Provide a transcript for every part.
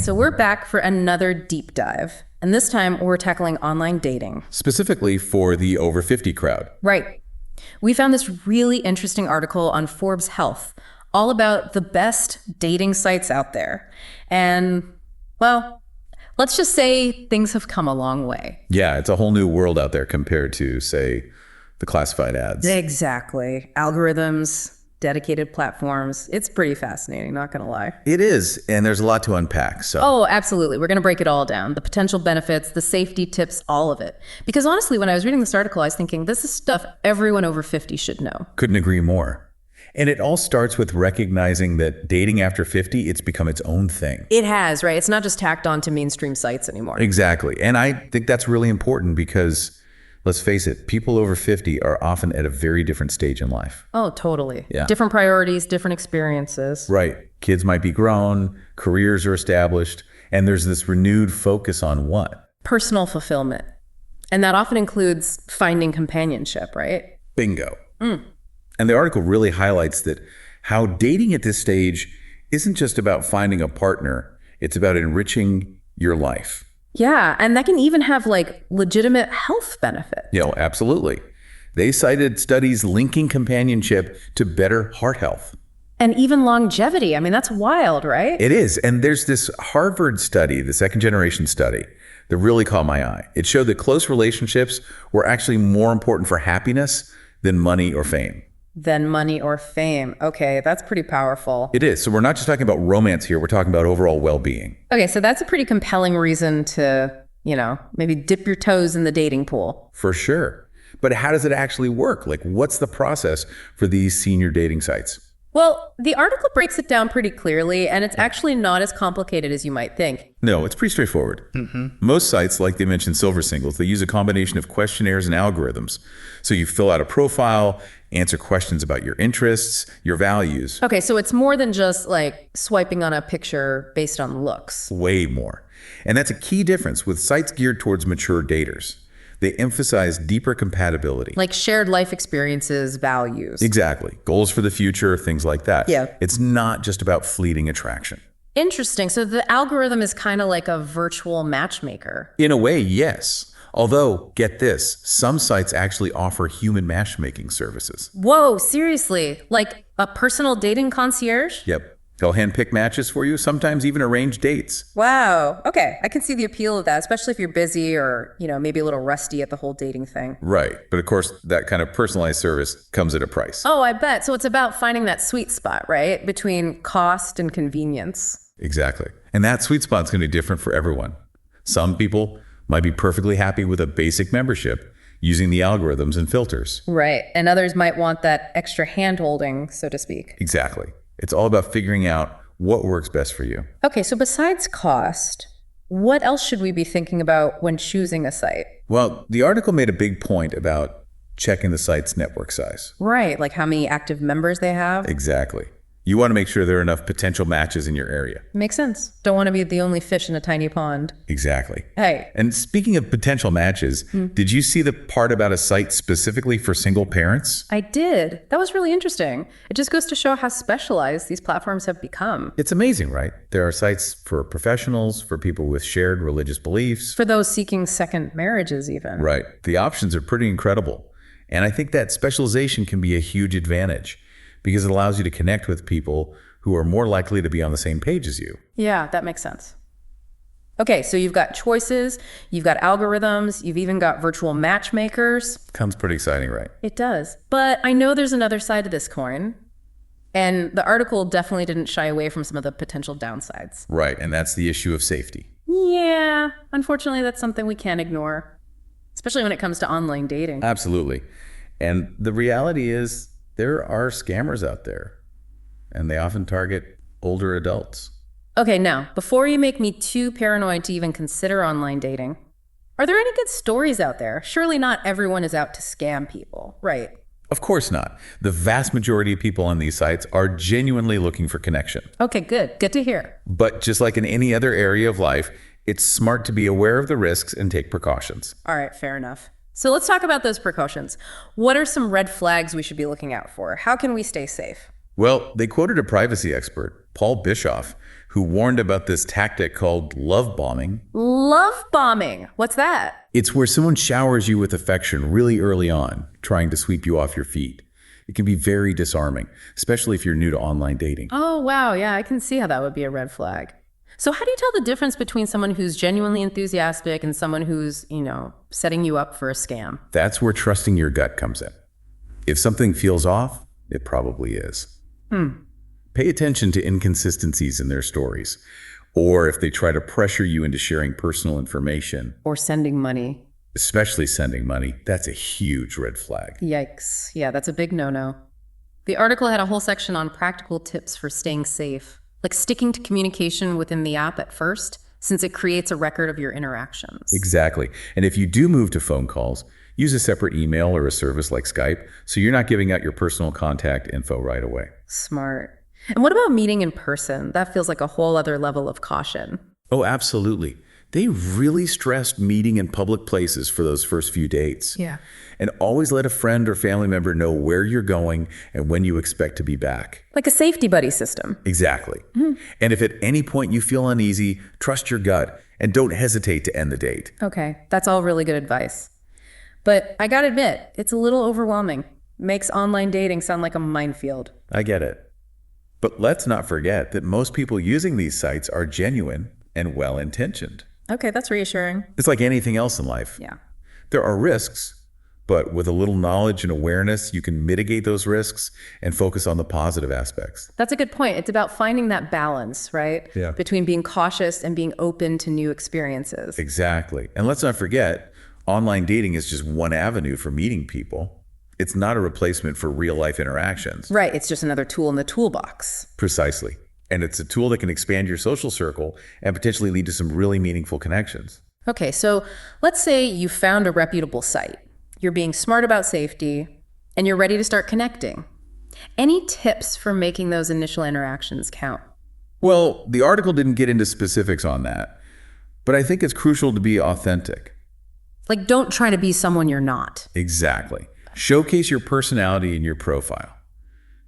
so we're back for another deep dive. And this time we're tackling online dating. Specifically for the over 50 crowd. Right. We found this really interesting article on Forbes Health, all about the best dating sites out there. And, well, let's just say things have come a long way. Yeah, it's a whole new world out there compared to, say, the classified ads. Exactly. Algorithms, dedicated platforms. It's pretty fascinating, not going to lie. It is, and there's a lot to unpack. So. Oh, absolutely. We're going to break it all down. The potential benefits, the safety tips, all of it. Because honestly, when I was reading this article, I was thinking, this is stuff everyone over 50 should know. Couldn't agree more. And it all starts with recognizing that dating after 50, it's become its own thing. It has, right? It's not just tacked on to mainstream sites anymore. Exactly. And I think that's really important because, let's face it, people over 50 are often at a very different stage in life. Oh, totally. Yeah. Different priorities, different experiences. Right. Kids might be grown, careers are established, and there's this renewed focus on what? Personal fulfillment. And that often includes finding companionship, right? Bingo. And the article really highlights that how dating at this stage isn't just about finding a partner, it's about enriching your life. Yeah, and that can even have like legitimate health benefits. Absolutely. They cited studies linking companionship to better heart health. And even longevity. I mean, that's wild, right? It is. And there's this Harvard study, the second generation study, that really caught my eye. It showed that close relationships were actually more important for happiness than money or fame. Than money or fame. Okay, that's pretty powerful. It is. So we're not just talking about romance here. We're talking about overall well-being. Okay, so that's a pretty compelling reason to, maybe dip your toes in the dating pool. For sure. But how does it actually work? Like, what's the process for these senior dating sites? Well, the article breaks it down pretty clearly, and it's actually not as complicated as you might think. No, it's pretty straightforward. Most sites, like they mentioned Silver Singles, they use a combination of questionnaires and algorithms. So you fill out a profile, answer questions about your interests, your values. Okay, so it's more than just like swiping on a picture based on looks. Way more. And that's a key difference with sites geared towards mature daters. They emphasize deeper compatibility. Like shared life experiences, values. Exactly. Goals for the future, things like that. Yeah. It's not just about fleeting attraction. Interesting. So the algorithm is kind of like a virtual matchmaker. In a way, yes. Although, get this, some sites actually offer human matchmaking services. Whoa, seriously? Like a personal dating concierge? Yep. They'll handpick matches for you, sometimes even arrange dates. Wow. Okay. I can see the appeal of that, especially if you're busy or, maybe a little rusty at the whole dating thing. Right. But of course, that kind of personalized service comes at a price. Oh, I bet. So it's about finding that sweet spot, right? Between cost and convenience. Exactly. And that sweet spot's going to be different for everyone. Some people might be perfectly happy with a basic membership using the algorithms and filters. Right. And others might want that extra hand-holding, so to speak. Exactly. It's all about figuring out what works best for you. Okay, so besides cost, what else should we be thinking about when choosing a site? Well, the article made a big point about checking the site's network size. Right, like how many active members they have. Exactly. You want to make sure there are enough potential matches in your area. Makes sense. Don't want to be the only fish in a tiny pond. Exactly. Hey. And speaking of potential matches, did you see the part about a site specifically for single parents? I did. That was really interesting. It just goes to show how specialized these platforms have become. It's amazing, right? There are sites for professionals, for people with shared religious beliefs. For those seeking second marriages even. Right. The options are pretty incredible. And I think that specialization can be a huge advantage, because it allows you to connect with people who are more likely to be on the same page as you. Yeah, that makes sense. Okay, so you've got choices, you've got algorithms, you've even got virtual matchmakers. Sounds pretty exciting, right? It does. But I know there's another side to this coin. And the article definitely didn't shy away from some of the potential downsides. Right, and that's the issue of safety. Yeah, unfortunately, that's something we can't ignore, especially when it comes to online dating. Absolutely. And the reality is, there are scammers out there, and they often target older adults. Okay, now, before you make me too paranoid to even consider online dating, are there any good stories out there? Surely not everyone is out to scam people, right? Of course not. The vast majority of people on these sites are genuinely looking for connection. Okay, good. Good to hear. But just like in any other area of life, it's smart to be aware of the risks and take precautions. All right, fair enough. So let's talk about those precautions. What are some red flags we should be looking out for? How can we stay safe? Well, they quoted a privacy expert, Paul Bischoff, who warned about this tactic called love bombing. Love bombing. What's that? It's where someone showers you with affection really early on, trying to sweep you off your feet. It can be very disarming, especially if you're new to online dating. Oh, wow. Yeah, I can see how that would be a red flag. So how do you tell the difference between someone who's genuinely enthusiastic and someone who's, setting you up for a scam? That's where trusting your gut comes in. If something feels off, it probably is. Pay attention to inconsistencies in their stories, or if they try to pressure you into sharing personal information. Or sending money. Especially sending money. That's a huge red flag. Yikes. Yeah, that's a big no-no. The article had a whole section on practical tips for staying safe, like sticking to communication within the app at first, since it creates a record of your interactions. Exactly. And if you do move to phone calls, use a separate email or a service like Skype so you're not giving out your personal contact info right away. Smart. And what about meeting in person? That feels like a whole other level of caution. Oh, absolutely. They really stressed meeting in public places for those first few dates. Yeah. And always let a friend or family member know where you're going and when you expect to be back. Like a safety buddy system. Exactly. And if at any point you feel uneasy, trust your gut and don't hesitate to end the date. Okay, that's all really good advice. But I gotta admit, it's a little overwhelming. Makes online dating sound like a minefield. I get it. But let's not forget that most people using these sites are genuine and well-intentioned. Okay, that's reassuring. It's like anything else in life. Yeah. There are risks, but with a little knowledge and awareness, you can mitigate those risks and focus on the positive aspects. That's a good point. It's about finding that balance, right? Yeah. Between being cautious and being open to new experiences. Exactly. And let's not forget, online dating is just one avenue for meeting people. It's not a replacement for real-life interactions. Right, it's just another tool in the toolbox. Precisely. And it's a tool that can expand your social circle and potentially lead to some really meaningful connections. Okay, so let's say you found a reputable site. You're being smart about safety, and you're ready to start connecting. Any tips for making those initial interactions count? Well, the article didn't get into specifics on that, but I think it's crucial to be authentic. Like, don't try to be someone you're not. Exactly. Showcase your personality in your profile.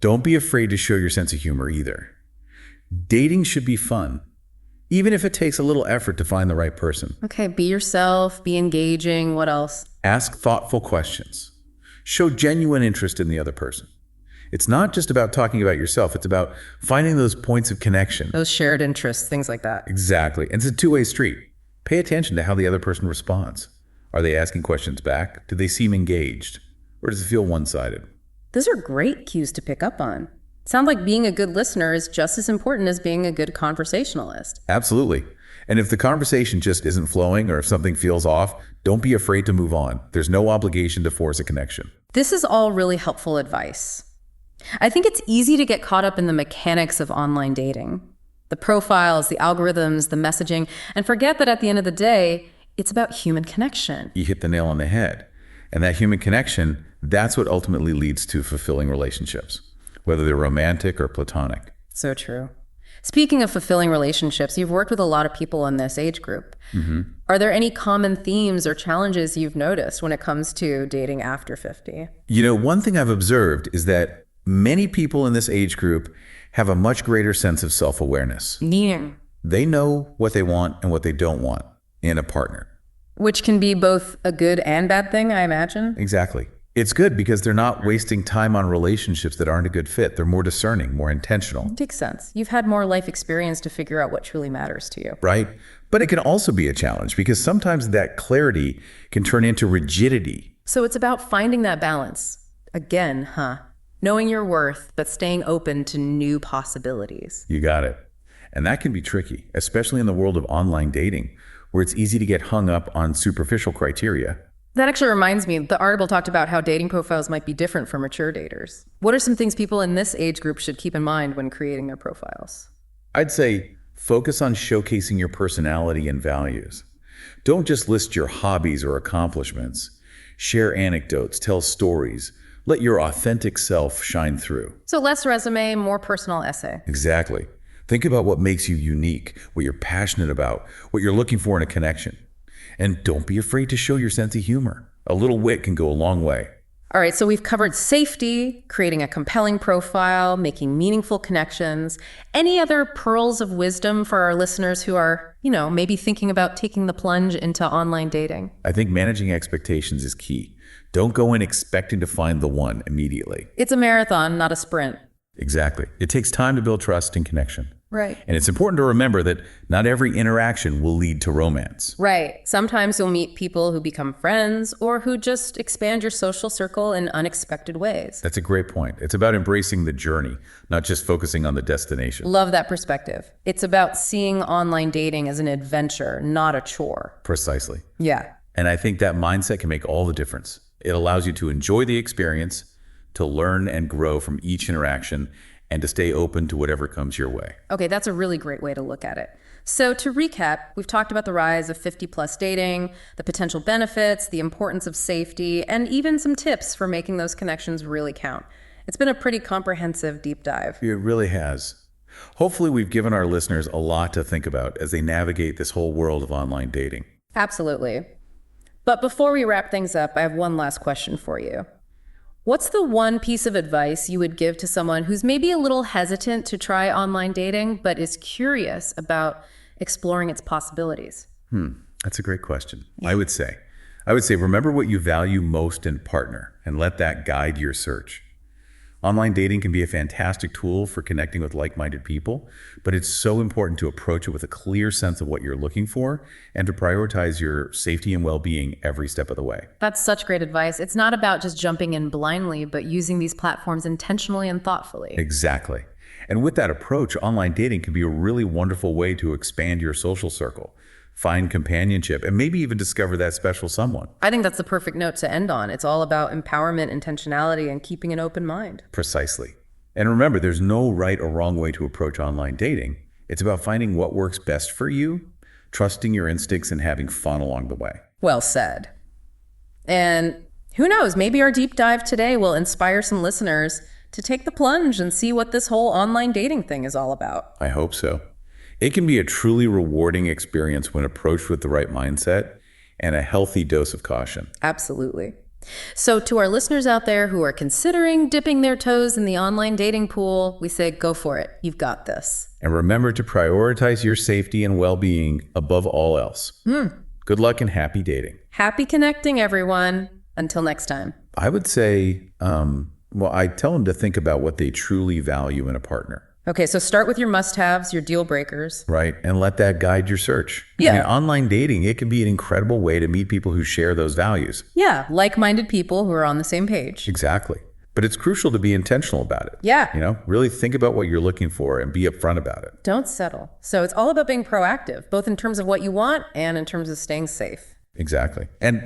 Don't be afraid to show your sense of humor either. Dating should be fun, even if it takes a little effort to find the right person. Okay, be yourself, be engaging. What else? Ask thoughtful questions. Show genuine interest in the other person. It's not just about talking about yourself, it's about finding those points of connection. Those shared interests, things like that. Exactly. And it's a two-way street. Pay attention to how the other person responds. Are they asking questions back? Do they seem engaged? Or does it feel one-sided? Those are great cues to pick up on. Sound like being a good listener is just as important as being a good conversationalist. Absolutely. And if the conversation just isn't flowing or if something feels off, don't be afraid to move on. There's no obligation to force a connection. This is all really helpful advice. I think it's easy to get caught up in the mechanics of online dating, the profiles, the algorithms, the messaging, and forget that at the end of the day, it's about human connection. You hit the nail on the head. And that human connection, that's what ultimately leads to fulfilling relationships, whether they're romantic or platonic. So true. Speaking of fulfilling relationships, you've worked with a lot of people in this age group. Are there any common themes or challenges you've noticed when it comes to dating after 50? You know, one thing I've observed is that many people in this age group have a much greater sense of self-awareness. Yeah. They know what they want and what they don't want in a partner. Which can be both a good and bad thing, I imagine. Exactly. It's good because they're not wasting time on relationships that aren't a good fit. They're more discerning, more intentional. Makes sense. You've had more life experience to figure out what truly matters to you. Right? But it can also be a challenge because sometimes that clarity can turn into rigidity. So it's about finding that balance. Again, knowing your worth, but staying open to new possibilities. You got it. And that can be tricky, especially in the world of online dating, where it's easy to get hung up on superficial criteria. That actually reminds me, the article talked about how dating profiles might be different for mature daters. What are some things people in this age group should keep in mind when creating their profiles? I'd say focus on showcasing your personality and values. Don't just list your hobbies or accomplishments. Share anecdotes, tell stories. Let your authentic self shine through. So less resume, more personal essay. Exactly. Think about what makes you unique, what you're passionate about, what you're looking for in a connection. And don't be afraid to show your sense of humor. A little wit can go a long way. All right, so we've covered safety, creating a compelling profile, making meaningful connections. Any other pearls of wisdom for our listeners who are, maybe thinking about taking the plunge into online dating? I think managing expectations is key. Don't go in expecting to find the one immediately. It's a marathon, not a sprint. Exactly. It takes time to build trust and connection. Right. And it's important to remember that not every interaction will lead to romance. Right. Sometimes you'll meet people who become friends or who just expand your social circle in unexpected ways. That's a great point. It's about embracing the journey, not just focusing on the destination. Love that perspective. It's about seeing online dating as an adventure, not a chore. Precisely. Yeah. And I think that mindset can make all the difference. It allows you to enjoy the experience, to learn and grow from each interaction, and to stay open to whatever comes your way. Okay, that's a really great way to look at it. So to recap, we've talked about the rise of 50-plus dating, the potential benefits, the importance of safety, and even some tips for making those connections really count. It's been a pretty comprehensive deep dive. It really has. Hopefully, we've given our listeners a lot to think about as they navigate this whole world of online dating. Absolutely. But before we wrap things up, I have one last question for you. What's the one piece of advice you would give to someone who's maybe a little hesitant to try online dating, but is curious about exploring its possibilities? That's a great question. I would say, remember what you value most in a partner and let that guide your search. Online dating can be a fantastic tool for connecting with like-minded people, but it's so important to approach it with a clear sense of what you're looking for and to prioritize your safety and well-being every step of the way. That's such great advice. It's not about just jumping in blindly, but using these platforms intentionally and thoughtfully. Exactly. And with that approach, online dating can be a really wonderful way to expand your social circle, find companionship, and maybe even discover that special someone. I think that's the perfect note to end on. It's all about empowerment, intentionality, and keeping an open mind. Precisely. And remember, there's no right or wrong way to approach online dating. It's about finding what works best for you, trusting your instincts, and having fun along the way. Well said. And who knows, maybe our deep dive today will inspire some listeners to take the plunge and see what this whole online dating thing is all about. I hope so. It can be a truly rewarding experience when approached with the right mindset and a healthy dose of caution. Absolutely. So to our listeners out there who are considering dipping their toes in the online dating pool, we say go for it. You've got this. And remember to prioritize your safety and well-being above all else. Good luck and happy dating. Happy connecting, everyone. Until next time. I would say, I tell them to think about what they truly value in a partner. Okay, so start with your must-haves, your deal breakers. Right, and let that guide your search. Yeah. I mean, online dating, it can be an incredible way to meet people who share those values. Yeah, like-minded people who are on the same page. Exactly. But it's crucial to be intentional about it. Yeah. Really think about what you're looking for and be upfront about it. Don't settle. So it's all about being proactive, both in terms of what you want and in terms of staying safe. Exactly. And,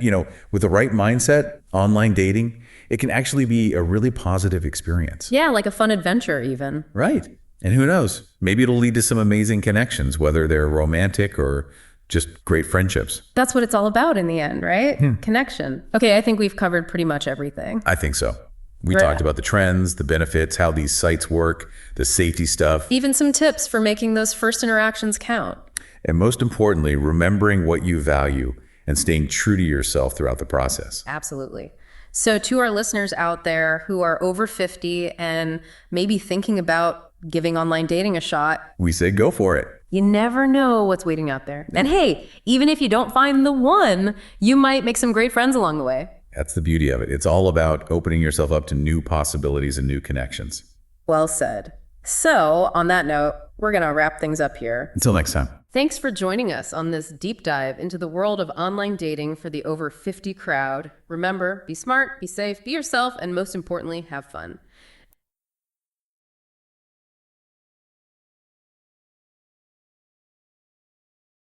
with the right mindset, online dating, it can actually be a really positive experience. Yeah, like a fun adventure even. Right. And who knows, maybe it'll lead to some amazing connections, whether they're romantic or just great friendships. That's what it's all about in the end, right? Connection. Okay, I think we've covered pretty much everything. I think so. We talked about the trends, the benefits, how these sites work, the safety stuff. Even some tips for making those first interactions count. And most importantly, remembering what you value and staying true to yourself throughout the process. Absolutely. So to our listeners out there who are over 50 and maybe thinking about giving online dating a shot, we say go for it. You never know what's waiting out there. And hey, even if you don't find the one, you might make some great friends along the way. That's the beauty of it. It's all about opening yourself up to new possibilities and new connections. Well said. So on that note, we're going to wrap things up here. Until next time. Thanks for joining us on this deep dive into the world of online dating for the over 50 crowd. Remember, be smart, be safe, be yourself, and most importantly, have fun.